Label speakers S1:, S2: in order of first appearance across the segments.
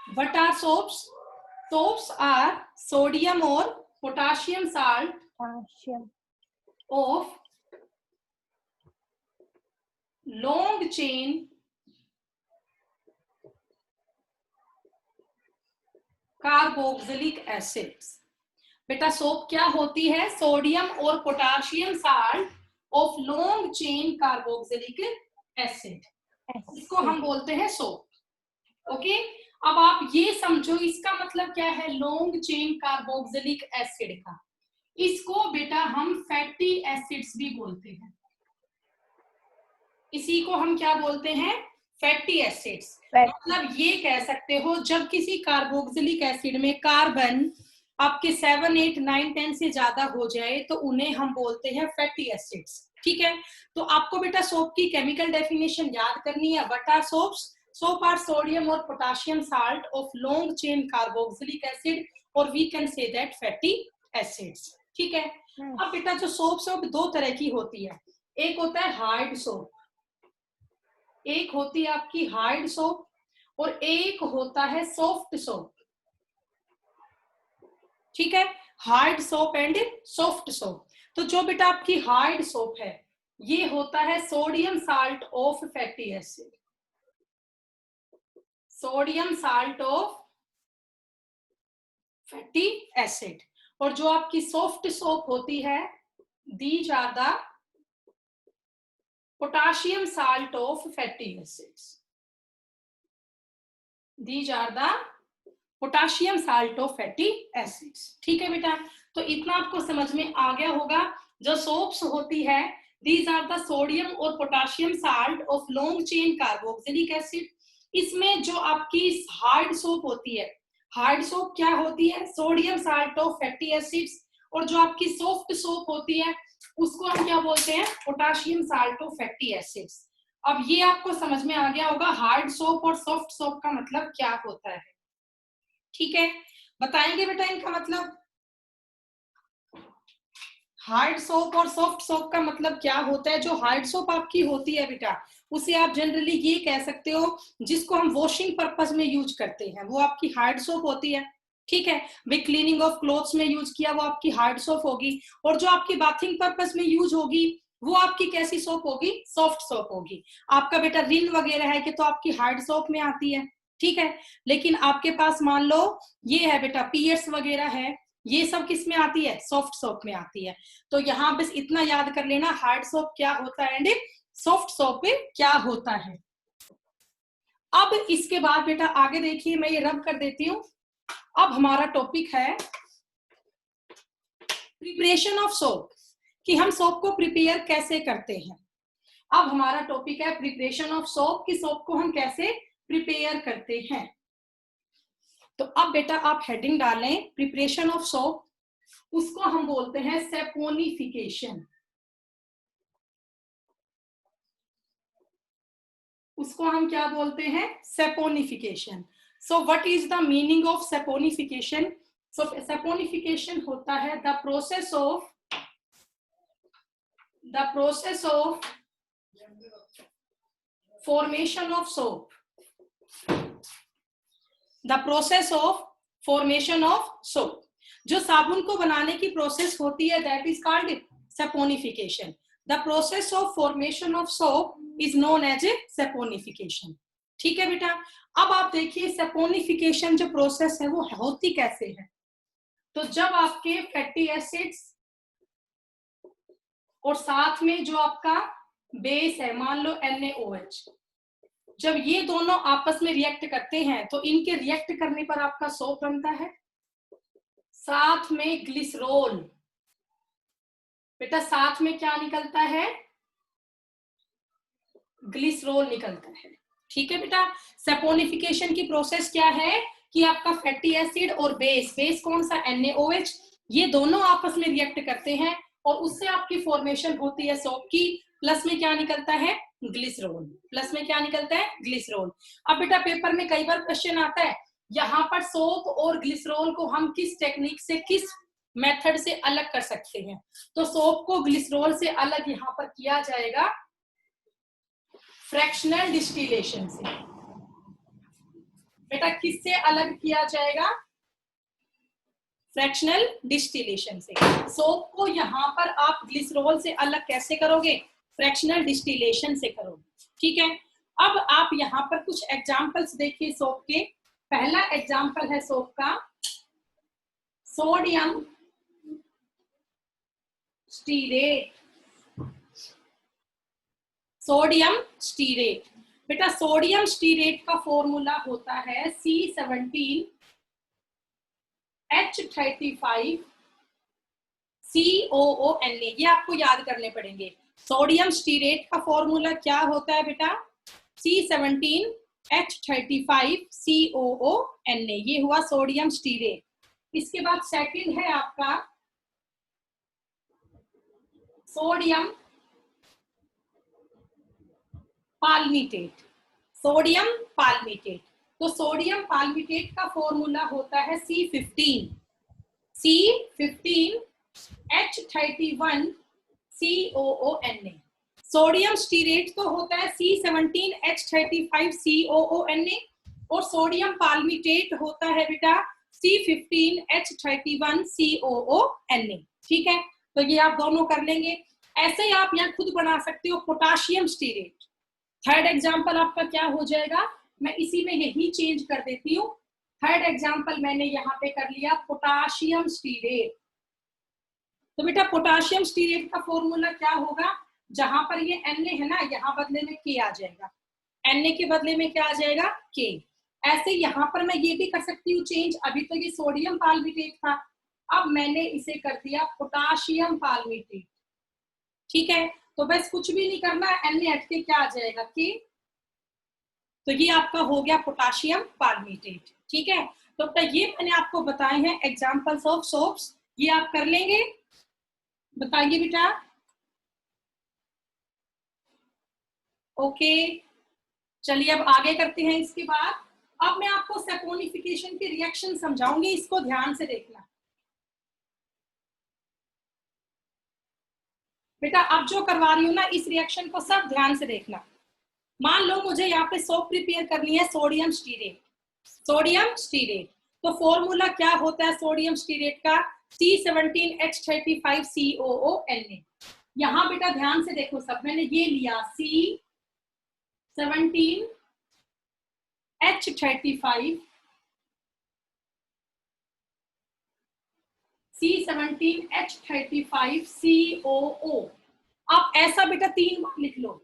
S1: What are soaps? Soaps are sodium or potassium salt of long chain carboxylic acids. बेटा soap क्या होती है? Sodium और potassium salt of long chain carboxylic acid, इसको हम बोलते हैं सोप। ओके, अब आप ये समझो इसका मतलब क्या है लॉन्ग चेन कार्बोक्सिलिक एसिड का। इसको बेटा हम फैटी एसिड्स भी बोलते हैं। इसी को हम क्या बोलते हैं? Fatty acids. मतलब ये कह सकते हो जब किसी कार्बोक्सिलिक एसिड में कार्बन आपके 7, 8, 9, 10 से ज्यादा हो जाए तो उन्हें हम बोलते हैं फैटी एसिड्स। ठीक है, तो आपको बेटा सोप की केमिकल डेफिनेशन याद करनी है। What are soaps? Soap are sodium और potassium salt of long chain carboxylic acid और we can say that fatty acids. ठीक है, अब बेटा जो सोप्स है वो दो तरह की होती है। एक होता है हार्ड सोप, एक होती है आपकी हार्ड सोप, और एक होता है सॉफ्ट सोप। ठीक है, hard soap and soft soap. तो जो बेटा आपकी हार्ड सोप है ये होता है sodium salt of fatty acid, sodium salt of fatty acid. और जो आपकी सॉफ्ट सोप होती है these are the potassium salt of fatty acids, these are the potassium salt of fatty acids. ठीक है बेटा, तो इतना आपको समझ में आ गया होगा। जो सोप्स होती है दीज आर द सोडियम और potassium salt of long chain carboxylic acid. इसमें जो आपकी हार्ड सोप होती है, हार्ड सोप क्या होती है? Sodium salt of fatty acids. और जो आपकी सॉफ्ट सोप होती है उसको हम क्या बोलते हैं? Potassium salt of fatty acids. अब ये आपको समझ में आ गया होगा हार्ड सोप और सॉफ्ट सोप का मतलब क्या होता है। ठीक है, बताएंगे बेटा इनका मतलब? हार्ड सोप और सॉफ्ट सोप का मतलब क्या होता है? जो हार्ड सोप आपकी होती है बेटा उसे आप जनरली ये कह सकते हो जिसको हम वॉशिंग पर्पस में यूज करते हैं वो आपकी हार्ड सोप होती है। ठीक है, वे क्लीनिंग ऑफ क्लोथ्स में यूज किया वो आपकी हार्ड सोप होगी। और जो आपकी बाथिंग पर्पस में यूज होगी वो आपकी कैसी सोप होगी? सॉफ्ट सोप होगी। आपका बेटा रिन वगैरह है कि तो आपकी हार्ड सोप में आती है। ठीक है, लेकिन आपके पास मान लो ये है बेटा पियर्स वगैरह है, ये सब किस में आती है? सॉफ्ट सोप में आती है। तो यहाँ बस इतना याद कर लेना हार्ड सोप क्या होता है एंड सॉफ्ट सोप क्या होता है। अब इसके बाद बेटा आगे देखिए, मैं ये रब कर देती हूँ। अब हमारा टॉपिक है प्रिपरेशन ऑफ सोप, कि हम सोप को प्रिपेयर कैसे करते हैं। अब हमारा टॉपिक है प्रिपरेशन ऑफ सोप, कि सोप को हम कैसे प्रिपेयर करते हैं। तो अब बेटा आप हेडिंग डालें प्रिपरेशन ऑफ सोप, उसको हम बोलते हैं सेपोनिफिकेशन। उसको हम क्या बोलते हैं? Saponification. So what is the meaning of saponification? So saponification होता है the process of formation of soap, the process of formation of soap. जो साबुन को बनाने की प्रोसेस होती है that is called saponification. The process of formation of soap is known as a saponification. ठीक है बेटा, अब आप देखिए सेपोनिफिकेशन जो प्रोसेस है वो होती कैसे है। तो जब आपके फैटी एसिड्स और साथ में जो आपका बेस है मान लो NaOH, जब ये दोनों आपस में रिएक्ट करते हैं तो इनके रिएक्ट करने पर आपका सोप बनता है। साथ में ग्लिसरॉल, बेटा साथ में क्या निकलता है? ग्लिसरॉल निकलता है। ठीक है बेटा, सेपोनिफिकेशन की प्रोसेस क्या है कि आपका फैटी एसिड और बेस कौन सा? NaOH, ये दोनों आपस में रिएक्ट करते हैं और उससे आपकी फॉर्मेशन होती है सोप की। प्लस में क्या निकलता है? ग्लिसरॉल। प्लस में क्या निकलता है? ग्लिसरॉल। अब बेटा पेपर में कई बार क्वेश्चन आता है यहाँ पर सोप और ग्लिसरॉल को हम किस टेक्निक से, किस मेथड से अलग कर सकते हैं। तो सोप को ग्लिसरॉल से अलग यहाँ पर किया जाएगा फ्रैक्शनल डिस्टिलेशन से। बेटा किससे अलग किया जाएगा? फ्रैक्शनल डिस्टिलेशन से। सोप को यहाँ पर आप ग्लिसरॉल से अलग कैसे करोगे? फ्रैक्शनल डिस्टिलेशन से करोगे। ठीक है, अब आप यहाँ पर कुछ एग्जाम्पल्स देखिए सोप के। पहला एग्जाम्पल है सोप का सोडियम स्टीरेट। सोडियम स्टीरेट, बेटा सोडियम स्टीरेट का फॉर्मूला होता है C17H35 COONA। ये आपको याद करने पड़ेंगे। सोडियम स्टीरेट का फॉर्मूला क्या होता है बेटा? C17H35 COONA। ये हुआ सोडियम स्टीरेट। इसके बाद सेकंड है आपका सोडियम पाल्मिटेट। सोडियम पाल्मिटेट, तो सोडियम पाल्मिटेट का फॉर्मूला होता है C15H31 COONA। सोडियम स्टीरेट तो होता है C17H35 COONA और सोडियम पाल्मिटेट होता है बेटा C15H31 COONA। ठीक है, तो ये आप दोनों कर लेंगे। ऐसे ही आप यहाँ खुद बना सकते हो पोटाशियम स्टीरेट। थर्ड एग्जाम्पल आपका क्या हो जाएगा? मैं इसी में यही चेंज कर देती हूँ। थर्ड एग्जाम्पल मैंने यहाँ पे कर लिया पोटाशियम स्टीरेट। तो बेटा पोटाशियम स्टीरेट का फॉर्मूला क्या होगा? जहां पर ये Na है ना, यहाँ बदले में K आ जाएगा। Na के बदले में क्या आ जाएगा? K। ऐसे यहाँ पर मैं ये भी कर सकती हूँ चेंज। अभी तो ये सोडियम पाल्मिटेट था, अब मैंने इसे कर दिया पोटाशियम पाल्मिटेट। ठीक है, तो बस कुछ भी नहीं करना, Na हट के क्या आ जाएगा? K। तो ये आपका हो गया पोटाशियम पाल्मिटेट। ठीक है, तो बेटा ये मैंने आपको बताए हैं एग्जाम्पल्स ऑफ सोप्स। ये आप कर लेंगे? बताइए बेटा। ओके, चलिए अब आगे करते हैं। इसके बाद अब मैं आपको सैपोनिफिकेशन के रिएक्शन समझाऊंगी, इसको ध्यान से देखना बेटा। अब जो करवा रही हूँ ना, इस रिएक्शन को सब ध्यान से देखना। मान लो मुझे यहाँ पे सोप प्रिपेयर करनी है सोडियम स्टीरेट। सोडियम स्टीरेट, तो फॉर्मूला क्या होता है सोडियम स्टीरेट का? C17H35 COONA। यहाँ बेटा ध्यान से देखो सब, मैंने ये लिया C17H35 COO। आप ऐसा बेटा 3 बार लिख लो,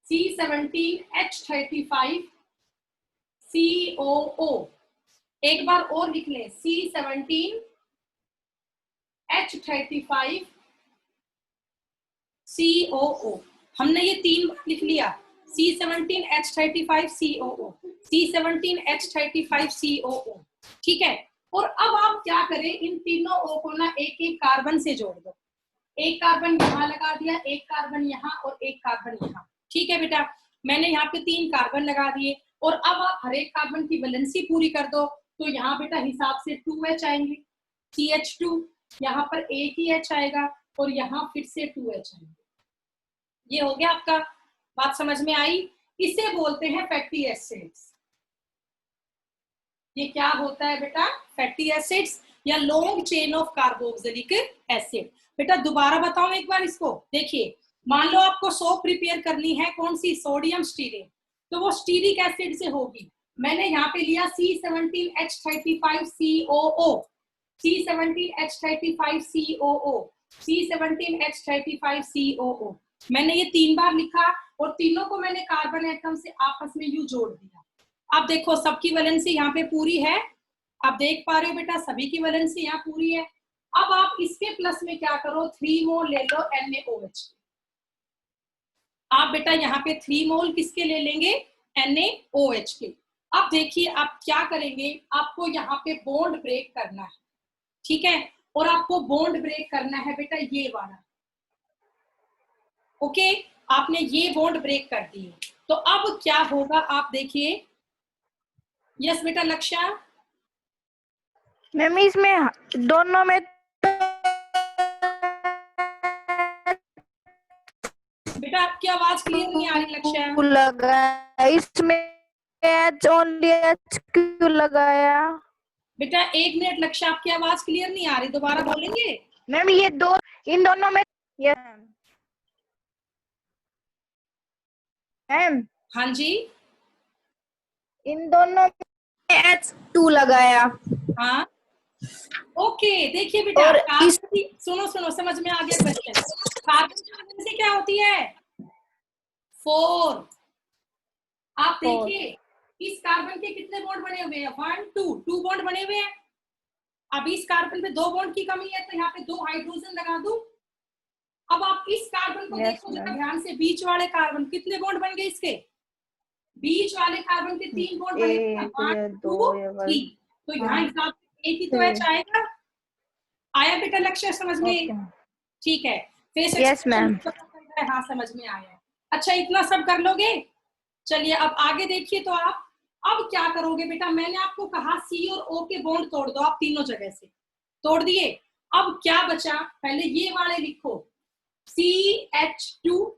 S1: C17H35 COO। एक बार और लिख लें, C17H35 COO। हमने ये 3 बार लिख लिया, C17H35 COO, C17H35 COO। ठीक है, और अब आप क्या करें, इन तीनों O को ना एक एक कार्बन से जोड़ दो। एक कार्बन यहाँ लगा दिया, एक कार्बन यहाँ और एक कार्बन यहाँ। ठीक है बेटा, मैंने यहाँ पे 3 कार्बन लगा दिए और अब आप हर एक कार्बन की वैलेंसी पूरी कर दो। तो यहाँ बेटा हिसाब से 2H आएंगे, CH2, यहाँ पर एक ही H आएगा और यहाँ फिर से 2H आएंगे। ये हो गया आपका, बात समझ में आई? इसे बोलते हैं फैटी एसिड्स। ये क्या होता है बेटा? फैटी एसिड्स या long chain of carboxylic acid. बेटा दोबारा बताऊं एक बार इसको, देखिए। मान लो आपको सोप प्रिपेयर करनी है, कौन सी? सोडियम स्टीरेट, तो वो स्टीरिक एसिड से होगी। मैंने यहाँ पे लिया C17H35 COO, C17H35 COO, C17H35 COO। मैंने ये 3 बार लिखा और तीनों को मैंने कार्बन एटम से आपस में यूं जोड़ दिया। अब देखो सबकी वैलेंसी यहाँ पे पूरी है, आप देख पा रहे हो बेटा, सभी की वैलेंसी यहाँ पूरी है। अब आप इसके प्लस में क्या करो, 3 मोल ले लो NaOH। आप बेटा यहाँ पे 3 मोल किसके ले लेंगे? NaOH के। अब देखिए आप क्या करेंगे, आपको यहाँ पे बॉन्ड ब्रेक करना है। ठीक है, और आपको बॉन्ड ब्रेक करना है बेटा ये वाला। ओके, आपने ये बॉन्ड ब्रेक कर दिए, तो अब क्या होगा आप देखिए। यस बेटा लक्ष्या।
S2: मैम इसमें दोनों में
S1: बेटा आपकी आवाज क्लियर नहीं आ रही लक्ष्या।
S2: लगा इसमें एच ओनली एच क्यों लगाया?
S1: बेटा 1 मिनट, लक्ष्य आपकी आवाज क्लियर नहीं आ रही, दोबारा बोलेंगे?
S2: मैम ये दो, इन दोनों में, यस मैम,
S1: हाँ जी,
S2: इन दोनों में H2 लगाया
S1: हाँ, ओके। देखिए बेटा,
S2: और
S1: कार्बन
S2: इस
S1: की, सुनो सुनो, समझ में आ गया क्वेश्चन। कार्बन की वैलेंसी क्या होती है? 4। आप
S2: फोर।
S1: देखिए, इस कार्बन के कितने बॉन्ड बने हुए हैं? 1 2, 2 बॉन्ड बने हुए हैं। अब इस कार्बन पे 2 बॉन्ड की कमी है, तो यहाँ पे 2 हाइड्रोजन लगा दूं। अब आप इस कार्बन को
S2: यस
S1: देखो जरा
S2: मैम,
S1: ध्यान से, बीच वाले कार्बन कितने बॉन्ड बन गए इसके? बीच वाले कार्बन के 3 बॉन्ड बने हुए हैं,
S2: एक
S1: 1
S2: या दो
S1: 2
S2: या
S1: 3।
S2: वन।
S1: तो यहाँ
S2: हाँ,
S1: हिसाब से एक ही तो एच
S2: थ्री।
S1: आएगा। आया बेटा लक्ष्य समझ में?
S2: ओके,
S1: ठीक है। फेस
S2: यस
S1: एक्सप्रेशन
S2: मैम,
S1: पता चल रहा है, हाँ समझ में आया है। अच्छा, इतना सब कर लोगे? चलिए अब आगे देखिए। तो आप अब क्या करोगे बेटा? मैंने आपको कहा सी और ओ के बॉन्ड तोड़ दो, आप तीनों जगह से तोड़ दिए। अब क्या बचा? पहले ये वाले लिखो, CH2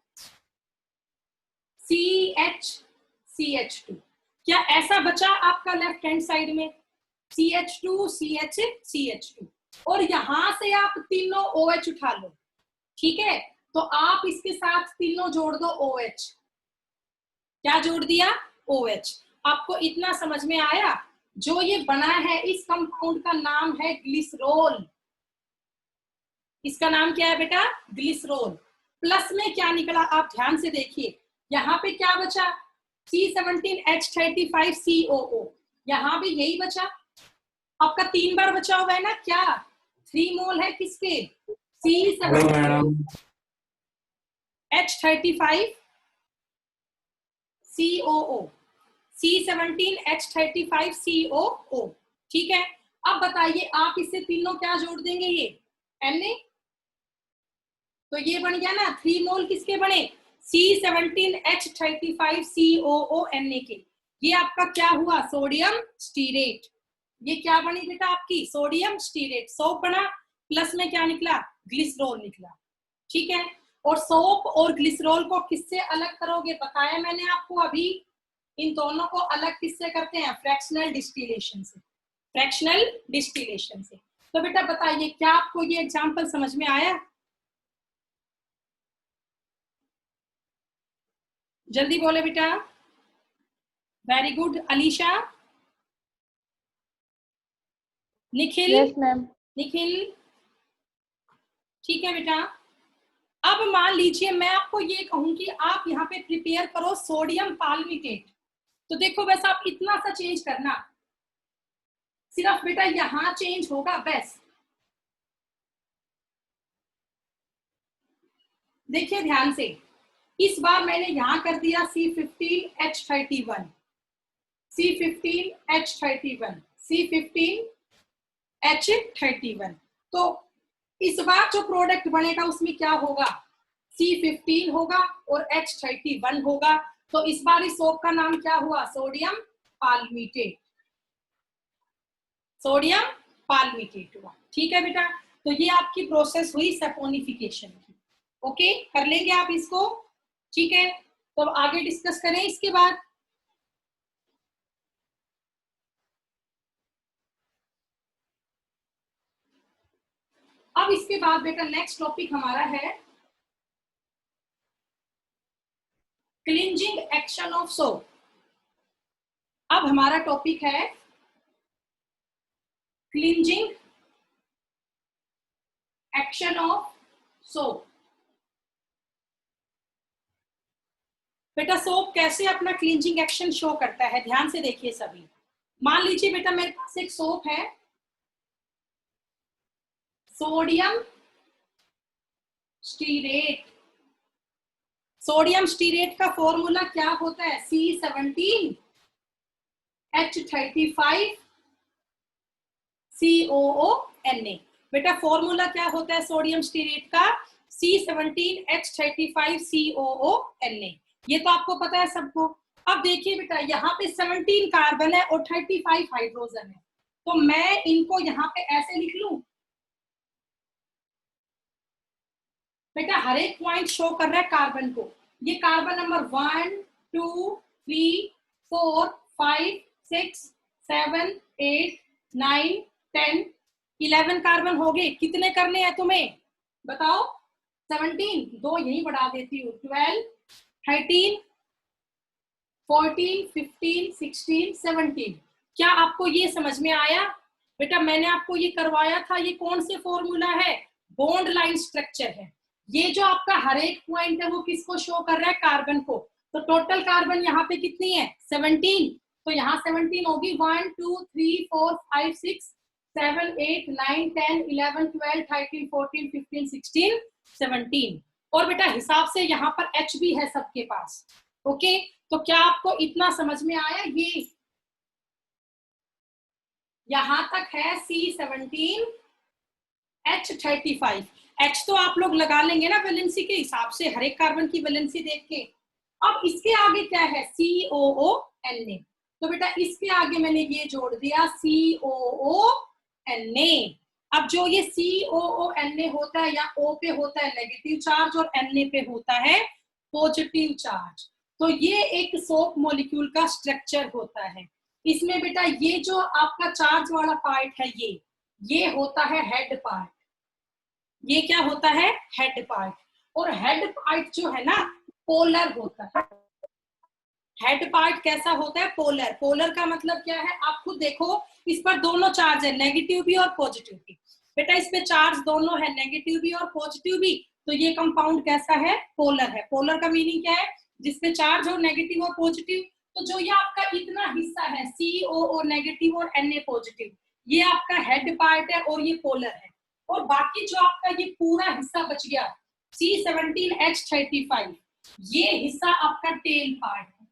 S1: CH क्या ऐसा बचा आपका लेफ्ट हैंड साइड में? CH2 CH CH2, और यहां से आप तीनों OH उठा लो। ठीक है, तो आप इसके साथ तीनों जोड़ दो OH। क्या जोड़ दिया? OH। आपको इतना समझ में आया? जो ये बना है, इस कंपाउंड का नाम है ग्लिसरोल। इसका नाम क्या है बेटा? ग्लिसरोल। प्लस में क्या निकला आप ध्यान से देखिए, यहाँ पे क्या बचा? C17H35COO, यहाँ भी यही बचा। आपका 3 बार बचा हुआ है ना, क्या 3 मोल है किसके? C17H35COO, C17H35COO। ठीक है, अब बताइए आप इससे तीनों क्या जोड़ देंगे? ये Na, तो ये बन गया ना 3 मोल किसके बने? C17H35COO के। ये आपका क्या हुआ? Sodium stearate. ये क्या बनी बेटा आपकी? Sodium stearate. सोप बना, प्लस में क्या निकला? ग्लिसरॉल निकला। ठीक है, और सोप और ग्लिसरॉल को किससे अलग करोगे? बताया मैंने आपको अभी, इन दोनों को अलग किससे करते हैं? फ्रैक्शनल डिस्टिलेशन से। फ्रैक्शनल डिस्टिलेशन से। तो बेटा बताइए, क्या आपको ये एग्जांपल समझ में आया? जल्दी बोले बेटा। Very good. Alisha, Nikhil,
S2: yes ma'am,
S1: Nikhil, ठीक है बेटा। अब मान लीजिए मैं आपको ये कहूं कि आप यहाँ पे प्रिपेयर करो सोडियम पाल्मिटेट। तो देखो बस आप इतना सा चेंज करना, सिर्फ बेटा यहां चेंज होगा बस। देखिए ध्यान से, इस बार मैंने यहां कर दिया C15H31, C15H31, C15H31। तो इस बार जो प्रोडक्ट बनेगा उसमें क्या होगा? C15 होगा और H31 होगा। तो इस बार इस सोप का नाम क्या हुआ? Sodium palmitate. सोडियम पाल्मिटेट हुआ। ठीक है बेटा, तो ये आपकी प्रोसेस हुई सैपोनिफिकेशन की। ओके, कर लेंगे आप इसको? ठीक है, तो अब आगे डिस्कस करें इसके बाद। अब इसके बाद बेटा नेक्स्ट टॉपिक हमारा है क्लिंजिंग एक्शन ऑफ सोप। अब हमारा टॉपिक है क्लिंजिंग एक्शन ऑफ सोप। बेटा सोप कैसे अपना क्लींजिंग एक्शन शो करता है, ध्यान से देखिए सभी। मान लीजिए बेटा मेरे पास एक सोप है, सोडियम स्टीरेट। सोडियम स्टीरेट का फॉर्मूला क्या होता है? C17H35COONA। बेटा फॉर्मूला क्या होता है सोडियम स्टीरेट का? C17H35COONA। ये तो आपको पता है सबको। अब देखिए बेटा, यहाँ पे 17 कार्बन है और 35 हाइड्रोजन है, तो मैं इनको यहाँ पे ऐसे लिख लूं। बेटा हर एक पॉइंट शो कर रहा है कार्बन को। ये कार्बन नंबर 1 2 3 4 5 6 7 8 9 10 11 कार्बन हो गए। कितने करने हैं तुम्हें बताओ? 17, दो यही बढ़ा देती हूँ। 12 13 14 15 16 17। क्या आपको ये समझ में आया? बेटा मैंने आपको ये करवाया था, ये कौन से फॉर्मूला है? बॉन्ड लाइन स्ट्रक्चर है। ये जो आपका हर एक पॉइंट है वो किसको शो कर रहा है? कार्बन को। तो टोटल कार्बन यहाँ पे कितनी है? 17। तो यहाँ 17 होगी। 1 2 3 4 5 6 7 8 9 10 11 12 13 14 15 16 17। और बेटा हिसाब से यहाँ पर H भी है सबके पास। ओके, तो क्या आपको इतना समझ में आया? ये यहां तक है C17 H35। H तो आप लोग लगा लेंगे ना वैलेंसी के हिसाब से, हर एक कार्बन की वैलेंसी देख के। अब इसके आगे क्या है? COONA। तो बेटा इसके आगे मैंने ये जोड़ दिया COONA। अब जो ये COONA होता है, या O पे होता है नेगेटिव चार्ज और Na पे होता है पॉजिटिव चार्ज। तो ये एक सोप मॉलिक्यूल का स्ट्रक्चर होता है। इसमें बेटा ये जो आपका चार्ज वाला पार्ट है, ये होता है हेड पार्ट। ये क्या होता है? Head part. और हेड पार्ट जो है ना पोलर होता है। हेड पार्ट कैसा होता है? पोलर। पोलर का मतलब क्या है? आप खुद देखो, इस पर दोनों चार्ज है, नेगेटिव भी और पॉजिटिव भी। बेटा इस पे चार्ज दोनों है, नेगेटिव भी और पॉजिटिव भी। तो ये कंपाउंड कैसा है? पोलर है। पोलर का मीनिंग क्या है? जिसपे चार्ज हो नेगेटिव और पॉजिटिव। तो जो ये आपका इतना हिस्सा है COO नेगेटिव और Na पॉजिटिव, ये आपका हेड पार्ट है और ये पोलर है। और बाकी जो आपका ये पूरा हिस्सा बच गया C17 H35, ये हिस्सा आपका टेल पार्ट है।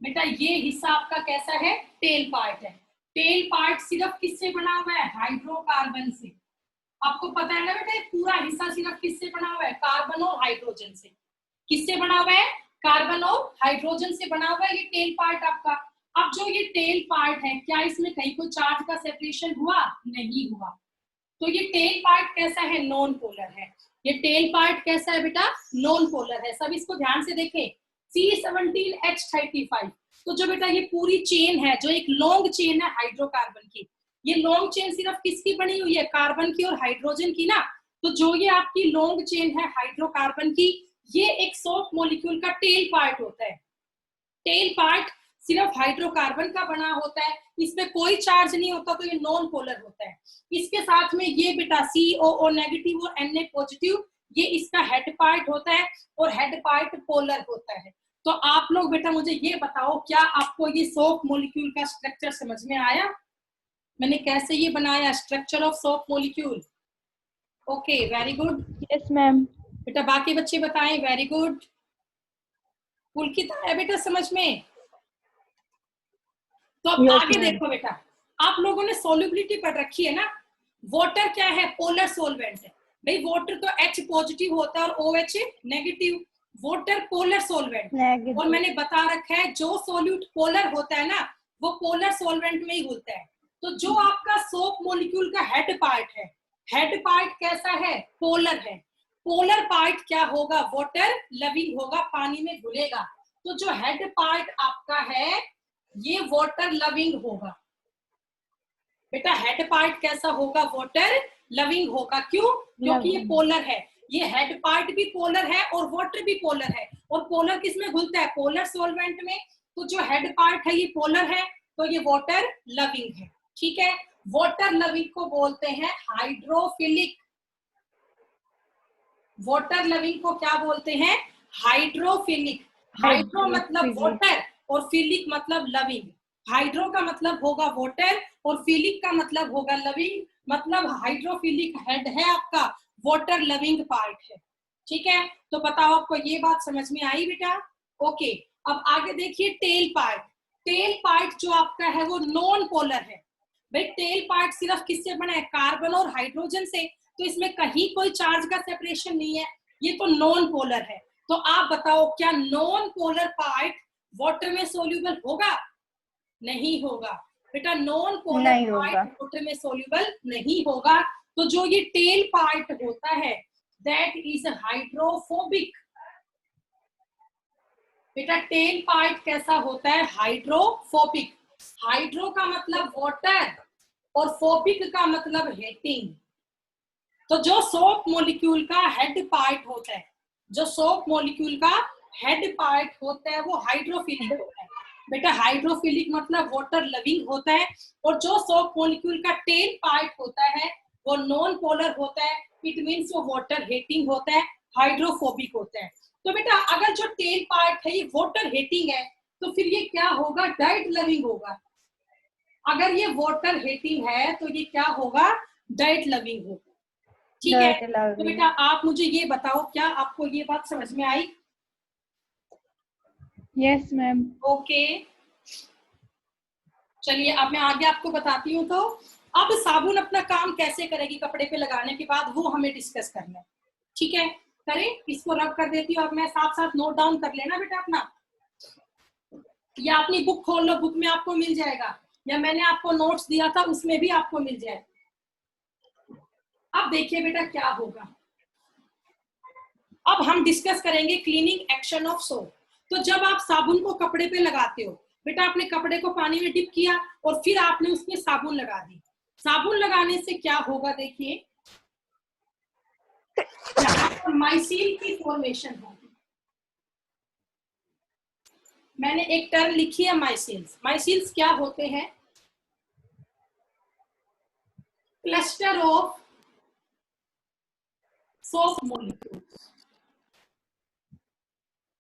S1: बेटा ये हिस्सा आपका कैसा है? टेल पार्ट है। टेल पार्ट सिर्फ किससे बना हुआ है? हाइड्रोकार्बन से। आपको पता है ना बेटा, ये पूरा हिस्सा सिर्फ किससे बना हुआ है? कार्बन और हाइड्रोजन से। किससे बना हुआ है? कार्बन और हाइड्रोजन से बना हुआ है ये टेल पार्ट आपका। अब जो ये टेल पार्ट है, क्या इसमें कहीं कोई चार्ज का सेपरेशन हुआ? नहीं हुआ। तो ये टेल पार्ट कैसा है? नॉन पोलर है। ये टेल पार्ट कैसा है बेटा? नॉन पोलर है। सब इसको ध्यान से देखें। C17 H35। तो जो बेटा ये पूरी चेन है, जो एक लॉन्ग चेन है हाइड्रोकार्बन की, ये लॉन्ग चेन सिर्फ किसकी बनी हुई है? कार्बन की और हाइड्रोजन की ना। तो जो ये आपकी लॉन्ग चेन है हाइड्रोकार्बन की, ये एक सोप मॉलिक्यूल का टेल पार्ट होता है। टेल पार्ट सिर्फ हाइड्रोकार्बन का बना होता है, इसमें कोई चार्ज नहीं होता, तो ये नॉन पोलर होता है। इसके साथ में ये बेटा COO नेगेटिव और Na पॉजिटिव, ये इसका हेड पार्ट होता है और हेड पार्ट पोलर होता है। तो आप लोग बेटा मुझे ये बताओ, क्या आपको ये सोप मॉलिक्यूल का स्ट्रक्चर समझ में आया? मैंने कैसे ये बनाया structure of soap molecule? Okay, very good.
S2: Yes ma'am.
S1: बेटा बाकी बच्चे बताएं। Very good. पुलकित है बेटा समझ में? तो अब
S2: Yes,
S1: आगे
S2: ma'am.
S1: देखो बेटा, आप लोगों ने सोल्युबिलिटी पढ़ रखी है ना। वाटर क्या है? पोलर सोलवेंट है। भाई वाटर तो H पॉजिटिव होता है और OH negative. Water polar solvent. और मैंने बता रखा है जो सोल्यूट पोलर होता है ना, वो पोलर सोलवेंट में ही घुलता है। तो जो आपका सोप मॉलिक्यूल का हेड पार्ट है, हेड पार्ट कैसा है? पोलर है। पोलर पार्ट क्या होगा? वाटर लविंग होगा, पानी में घुलेगा। तो जो हेड पार्ट आपका है ये वाटर लविंग होगा। बेटा हेड पार्ट कैसा होगा? वाटर लविंग होगा। क्यों? क्योंकि ये पोलर है। ये हेड पार्ट भी पोलर है और वाटर भी पोलर है। और पोलर किस में घुलता है? पोलर सॉल्वेंट में। तो जो हेड पार्ट है ये पोलर है, तो ये वाटर लविंग है। ठीक है, वाटर लविंग को बोलते हैं हाइड्रोफिलिक। वाटर लविंग को क्या बोलते हैं? हाइड्रोफिलिक। हाइड्रो मतलब वाटर और फिलिक मतलब लविंग। हाइड्रो का मतलब होगा वाटर और फिलिक का मतलब होगा लविंग। मतलब हाइड्रोफिलिक हेड है आपका, वाटर लविंग पार्ट है। ठीक है, तो बताओ आपको ये बात समझ में आई बेटा? ओके, अब आगे देखिए टेल पार्ट। टेल पार्ट जो आपका है वो नॉन पोलर है। भाई टेल पार्ट सिर्फ किससे बना है? कार्बन और हाइड्रोजन से। तो इसमें कहीं कोई चार्ज का सेपरेशन नहीं है, ये तो नॉन पोलर है। तो आप बताओ क्या नॉन पोलर पार्ट वाटर में सोल्यूबल होगा? नहीं होगा बेटा, नॉन पोलर पार्ट वाटर में सोल्यूबल नहीं होगा। तो जो ये टेल पार्ट होता है दैट इज हाइड्रोफोबिक। बेटा टेल पार्ट कैसा होता है? हाइड्रोफोबिक। हाइड्रो का मतलब वाटर और फोबिक का मतलब हीटिंग। तो जो सोप मॉलिक्यूल का हेड पार्ट होता है, जो सोप मॉलिक्यूल का हेड पार्ट होता है वो हाइड्रोफिलिक होता है। बेटा हाइड्रोफिलिक मतलब वाटर लविंग होता है, और जो सोप मॉलिक्यूल का टेल पार्ट होता है वो नॉन पोलर होता है। इट मीन्स वो वाटर हीटिंग होता है, हाइड्रोफोबिक होता है। तो बेटा अगर जो टेल पार्ट है ये वाटर हीटिंग है तो फिर ये क्या होगा? डाइट लविंग होगा। अगर ये वाटर हीटिंग है तो ये क्या होगा? डाइट लविंग होगा। ठीक है, तो बेटा आप मुझे ये बताओ, क्या आपको ये बात समझ में आई?
S2: Yes ma'am.
S1: ओके, चलिए अब मैं आगे आपको बताती हूँ। तो अब साबुन अपना काम कैसे करेगी कपड़े पे लगाने के बाद, वो हमें डिस्कस करना है। ठीक है, करें। इसको रब कर देती हूँ। अब मैं साथ साथ नोट डाउन कर लेना बेटा अपना, या अपनी बुक खोल लो, बुक में आपको मिल जाएगा, या मैंने आपको नोट्स दिया था उसमें भी आपको मिल जाएगा। अब देखिए बेटा क्या होगा, अब हम डिस्कस करेंगे क्लीनिंग एक्शन ऑफ सोप। तो जब आप साबुन को कपड़े पे लगाते हो, बेटा आपने कपड़े को पानी में डिप किया और फिर आपने उसमें साबुन लगा दी। साबुन लगाने से क्या होगा? देखिए यहाँ पर माइसील की फॉर्मेशन होगी। मैंने एक टर्म लिखी है माइसील्स। माइसील्स क्या होते हैं? Cluster of soap molecules.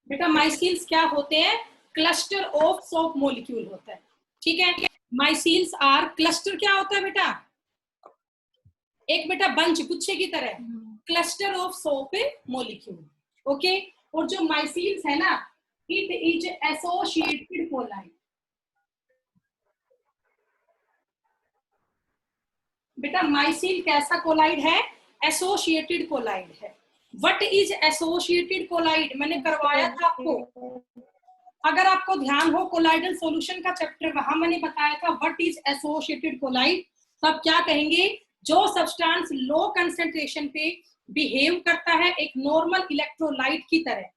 S1: बेटा माइसील्स क्या होते हैं? क्लस्टर ऑफ सोप मॉलिक्यूल होता है। ठीक है, माइसील्स आर क्लस्टर। क्या होता है बेटा? एक बेटा बंच, गुच्छे की तरह, cluster of soap molecule. Okay, और जो माइसील्स है ना, इट इज एसोसिएटेड कोलाइड। बेटा माइसील कैसा कोलाइड है? एसोसिएटेड कोलाइड है। What is associated colloid? मैंने करवाया था आपको, अगर आपको ध्यान हो कोलाइडल सॉल्यूशन का चैप्टर, वहां मैंने बताया था व्हाट इज एसोसिएटेड कोलाइड। तब क्या कहेंगे? जो सब्सटेंस लो कंसंट्रेशन पे बिहेव करता है एक नॉर्मल इलेक्ट्रोलाइट की तरह,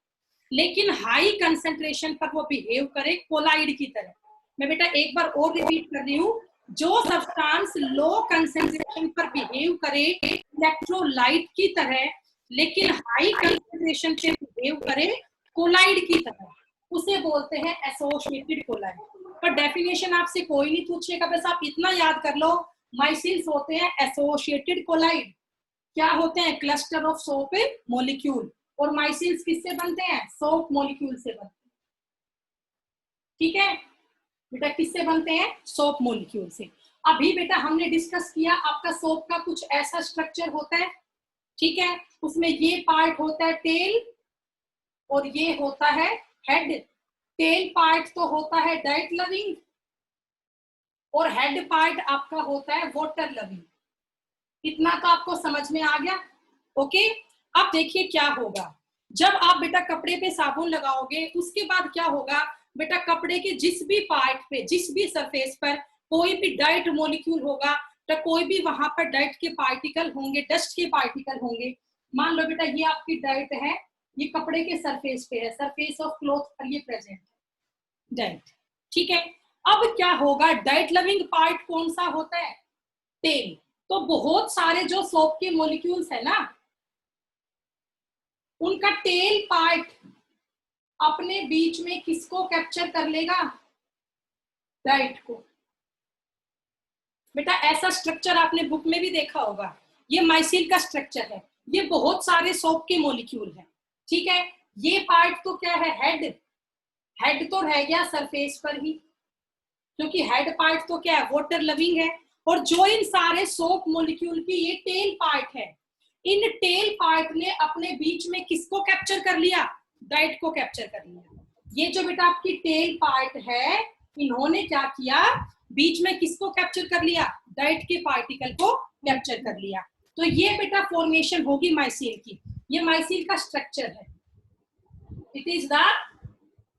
S1: लेकिन हाई कंसंट्रेशन पर वो बिहेव करे कोलाइड की तरह। मैं बेटा एक बार और रिपीट कर रही हूँ, जो सब्सटेंस लो कंसंट्रेशन पर बिहेव करे इलेक्ट्रोलाइट की तरह, लेकिन हाई कंसंट्रेशन पे बिहेव करे कोलाइड की तरह, उसे बोलते हैं एसोसिएटेड कोलाइड। पर डेफिनेशन आपसे कोई नहीं पूछेगा, बस आप इतना याद कर लो, माइसिल्स होते हैं एसोसिएटेड कोलाइड। क्या होते हैं? Cluster of soap molecule. और माइसिल्स किससे बनते हैं? सोप मॉलिक्यूल से बनते हैं। ठीक है बेटा, किससे बनते हैं? सोप मॉलिक्यूल से। अभी बेटा हमने डिस्कस किया आपका सोप का कुछ ऐसा स्ट्रक्चर होता है। ठीक है, उसमें ये पार्ट होता है टेल और ये होता है हेड। टेल पार्ट तो होता है डाइट लविंग और हेड पार्ट आपका होता है वाटर लविंग। इतना तो आपको समझ में आ गया। ओके, अब देखिए क्या होगा जब आप बेटा कपड़े पे साबुन लगाओगे, उसके बाद क्या होगा बेटा, कपड़े के जिस भी पार्ट पे, जिस भी सरफेस पर कोई भी डाइट मॉलिक्यूल होगा, तो कोई भी वहां पर डाइट के पार्टिकल होंगे, डस्ट के पार्टिकल होंगे। मान लो बेटा ये आपकी डाइट है, ये कपड़े के सरफेस पे है, सरफेस ऑफ क्लॉथ पर ये प्रेजेंट है डाइट। ठीक है, अब क्या होगा, डाइट लविंग पार्ट कौन सा होता है? टेल। तो बहुत सारे जो सोप के मॉलिक्यूल्स है ना, उनका टेल पार्ट अपने बीच में किसको कैप्चर कर लेगा? डाइट को। बेटा ऐसा स्ट्रक्चर आपने बुक में भी देखा होगा, ये माइसिल का स्ट्रक्चर है, ये बहुत सारे सोप के मॉलिक्यूल हैं। ठीक है, ये पार्ट तो क्या है? हेड। हेड तो रह गया सरफेस पर ही, क्योंकि हेड पार्ट तो क्या है? वाटर लविंग है। और जो इन सारे सोप मॉलिक्यूल की ये टेल पार्ट है, इन टेल पार्ट ने अपने बीच में किसको कैप्चर कर लिया? डाइट को कैप्चर कर लिया। ये जो बेटा आपकी टेल पार्ट है, इन्होंने क्या किया? बीच में किसको कैप्चर कर लिया? डाइट के पार्टिकल को कैप्चर कर लिया। तो ये बेटा फॉर्मेशन होगी माइसिल की। ये माइसिल का स्ट्रक्चर है, it is the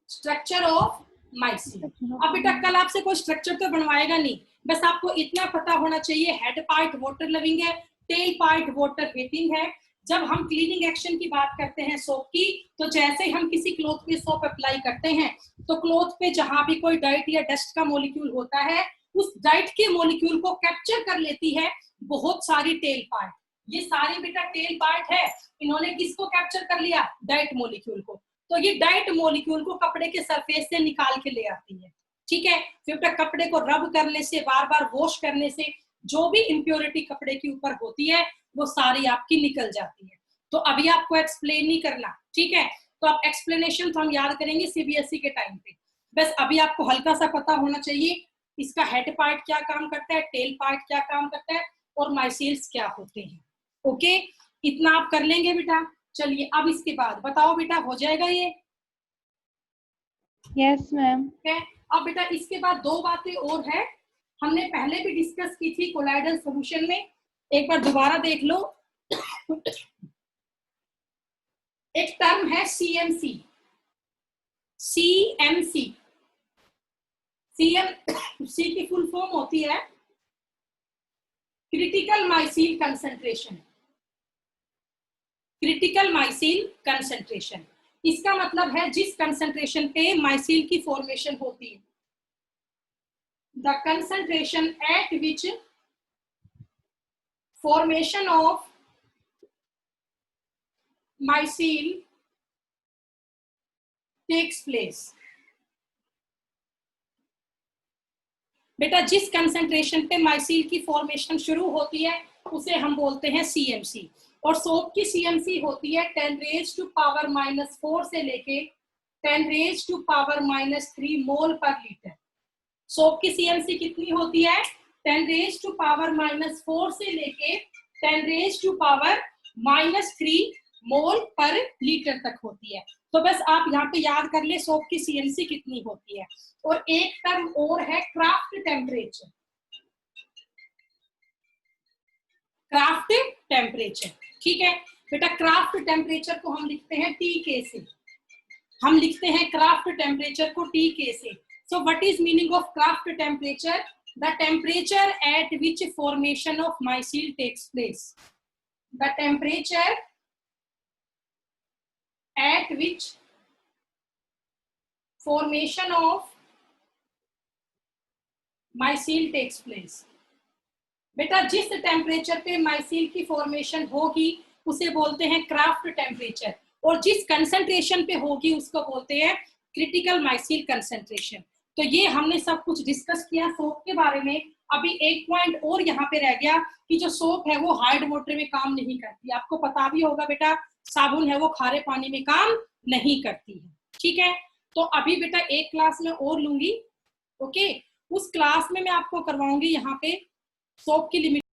S1: structure of micelle. अब बेटा कल आपसे कोई स्ट्रक्चर तो बनवाएगा नहीं, बस आपको इतना पता होना चाहिए, हेड पार्ट वाटर लविंग है, टेल पार्ट वाटर हीटिंग है। जब हम क्लीनिंग एक्शन की बात करते हैं सोप की, तो जैसे ही हम किसी क्लॉथ पे सोप अप्लाई करते हैं तो क्लॉथ पे जहां भी कोई डाइट या डस्ट का मॉलिक्यूल होता है, उस डाइट के मॉलिक्यूल को कैप्चर कर लेती है बहुत सारी टेल पार्ट। ये सारी बेटा टेल पार्ट है, इन्होंने किसको कैप्चर कर लिया? डाइट मॉलिक्यूल को। तो ये डाइट मॉलिक्यूल को कपड़े के सरफेस से निकाल के ले आती है, ठीक है। फिर बेटा कपड़े को रब करने से, बार बार वॉश करने से जो भी इम्प्योरिटी कपड़े के ऊपर होती है वो सारी आपकी निकल जाती है। तो अभी आपको एक्सप्लेन नहीं करना, ठीक है। तो आप एक्सप्लेनेशन तो हम याद करेंगे सीबीएसई के टाइम पे। बस अभी आपको हल्का सा पता होना चाहिए इसका हेड पार्ट क्या काम करता है, टेल पार्ट क्या काम करता है, और माइसील्स क्या होते हैं। ओके, इतना आप कर लेंगे बेटा। चलिए अब इसके बाद बताओ बेटा, हो जाएगा ये?
S2: Yes ma'am.
S1: है। अब बेटा इसके बाद दो बातें और है, हमने पहले भी डिस्कस की थी कोलाइडल सॉल्यूशन में, एक बार दोबारा देख लो। एक टर्म है सीएमसी। सीएमसी, सीएमसी की फुल फॉर्म होती है क्रिटिकल माइसील कंसंट्रेशन। क्रिटिकल माइसील कंसंट्रेशन, इसका मतलब है जिस कंसंट्रेशन पे माइसील की फॉर्मेशन होती है, the concentration at which formation of micelle takes place. बेटा जिस कंसंट्रेशन पे माइसील की फॉर्मेशन शुरू होती है उसे हम बोलते हैं सीएमसी। और सोप की सीएमसी होती है 10⁻⁻⁴ से लेके 10⁻⁻³ मोल पर लीटर। सोप की सीएमसी कितनी होती है? 10⁻⁻⁴ से लेके 10⁻⁻³ मोल पर लीटर तक होती है। तो बस आप यहाँ पे याद कर ले सोप की सीएमसी कितनी होती है। और एक टर्म और है क्राफ्ट टेम्परेचर। क्राफ्ट टेम्परेचर, ठीक है बेटा। क्राफ्ट टेम्परेचर को हम लिखते हैं TK से, हम लिखते हैं क्राफ्ट टेम्परेचर को TK से। So what is meaning of kraft temperature? The temperature at which formation of micelle takes place. The temperature at which formation of mycel takes place। बेटा जिस टेम्परेचर पे माइसील की फॉर्मेशन होगी उसे बोलते हैं क्राफ्ट टेम्परेचर, और जिस कंसंट्रेशन पे होगी उसको बोलते हैं क्रिटिकल माइसील कंसंट्रेशन। तो ये हमने सब कुछ डिस्कस किया सोप के बारे में। अभी एक पॉइंट और यहाँ पे रह गया कि जो सोप है वो हार्ड वाटर में काम नहीं करती। आपको पता भी होगा बेटा साबुन है वो खारे पानी में काम नहीं करती है, ठीक है। तो अभी बेटा एक क्लास में और लूंगी, ओके। उस क्लास में मैं आपको करवाऊंगी यहाँ पे सोप की लिमिट